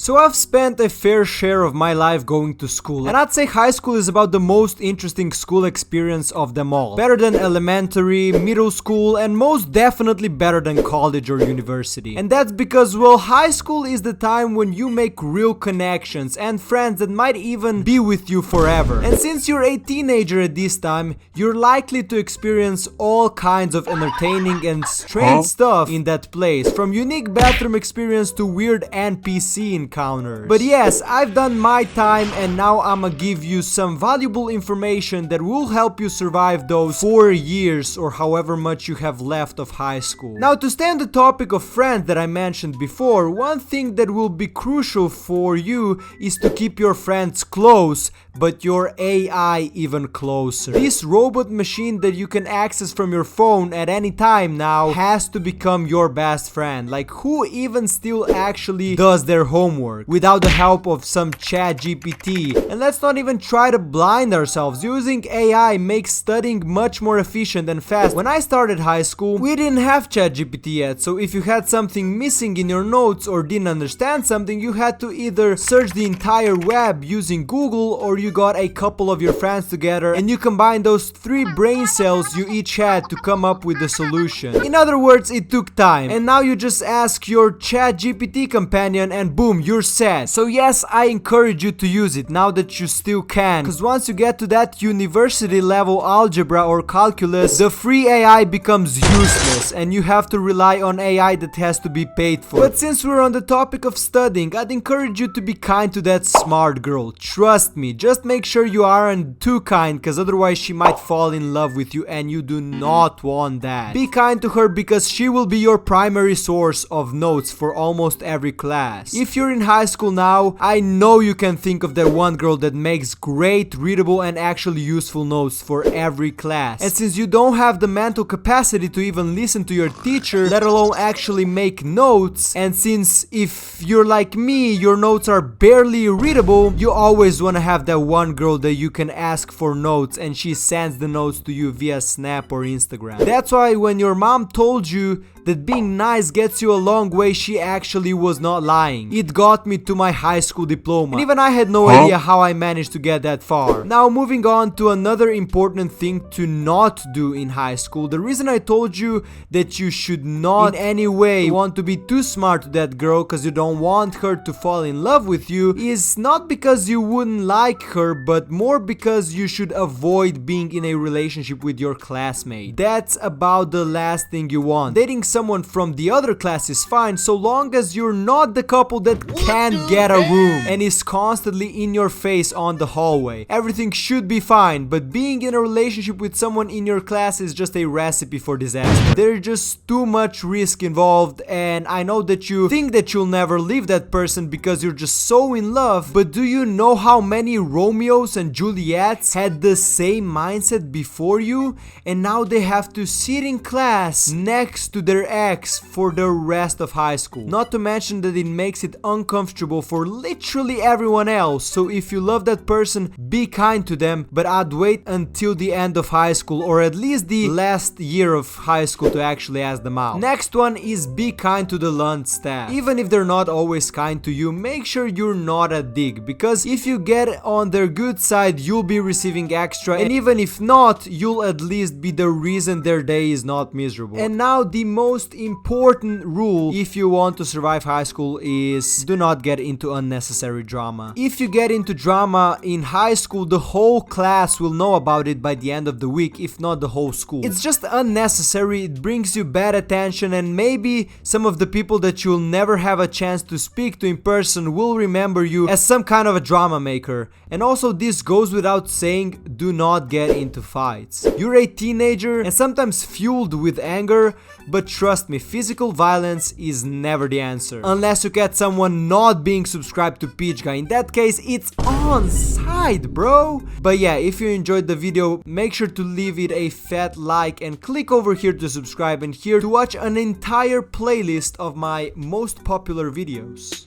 So I've spent a fair share of my life going to school, and I'd say high school is about the most interesting school experience of them all. Better than elementary, middle school, and most definitely better than college or university. And that's because, well, high school is the time when you make real connections and friends that might even be with you forever. And since you're a teenager at this time, you're likely to experience all kinds of entertaining and strange stuff in that place, from unique bathroom experience to weird NPC encounters. But yes, I've done my time, and now I'ma give you some valuable information that will help you survive those 4 years or however much you have left of high school. Now, to stay on the topic of friends that I mentioned before, one thing that will be crucial for you is to keep your friends close, but your AI even closer. This robot machine that you can access from your phone at any time now has to become your best friend. Like, who even still actually does their homework without the help of some chat GPT? And let's not even try to blind ourselves. Using AI makes studying much more efficient and fast. When I started high school, we didn't have chat GPT yet, so if you had something missing in your notes or didn't understand something, you had to either search the entire web using Google, or you got a couple of your friends together and you combined those 3 brain cells you each had to come up with the solution. In other words, it took time, and now you just ask your chat GPT companion and boom, you're set. So yes, I encourage you to use it now that you still can, because once you get to that university level algebra or calculus, the free AI becomes useless and you have to rely on AI that has to be paid for. But since we're on the topic of studying, I'd encourage you to be kind to that smart girl. Trust me, just make sure you aren't too kind, because otherwise she might fall in love with you and you do not want that. Be kind to her because she will be your primary source of notes for almost every class. If you're in high school now, I know you can think of that one girl that makes great readable and actually useful notes for every class. And since you don't have the mental capacity to even listen to your teacher, let alone actually make notes, and since if you're like me, your notes are barely readable, you always want to have that one girl that you can ask for notes and she sends the notes to you via Snap or Instagram. That's why when your mom told you that being nice gets you a long way, she actually was not lying. It got me to my high school diploma, and even I had no idea how I managed to get that far. Now, moving on to another important thing to not do in high school. The reason I told you that you should not in any way want to be too smart to that girl because you don't want her to fall in love with you is not because you wouldn't like her, but more because you should avoid being in a relationship with your classmate. That's about the last thing you want. Dating someone from the other class is fine so long as you're not the couple that can't get a room and is constantly in your face on the hallway. Everything should be fine, but being in a relationship with someone in your class is just a recipe for disaster. There's just too much risk involved, and I know that you think that you'll never leave that person because you're just so in love, but do you know how many Romeos and Juliets had the same mindset before you, and now they have to sit in class next to their ex for the rest of high school? Not to mention that it makes it uncomfortable for literally everyone else. So if you love that person, be kind to them, but I'd wait until the end of high school or at least the last year of high school to actually ask them out. Next one is be kind to the lunch staff. Even if they're not always kind to you, make sure you're not a dick, because if you get on their good side, you'll be receiving extra, and even if not, you'll at least be the reason their day is not miserable. And now the most important rule if you want to survive high school is do not get into unnecessary drama. If you get into drama in high school, the whole class will know about it by the end of the week, if not the whole school. It's just unnecessary, it brings you bad attention, and maybe some of the people that you'll never have a chance to speak to in person will remember you as some kind of a drama maker. And also, this goes without saying, do not get into fights. You're a teenager and sometimes fueled with anger, but trust me, physical violence is never the answer. Unless you get someone not being subscribed to Peach Guy. In that case, it's on side, bro. But yeah, if you enjoyed the video, make sure to leave it a fat like and click over here to subscribe and here to watch an entire playlist of my most popular videos.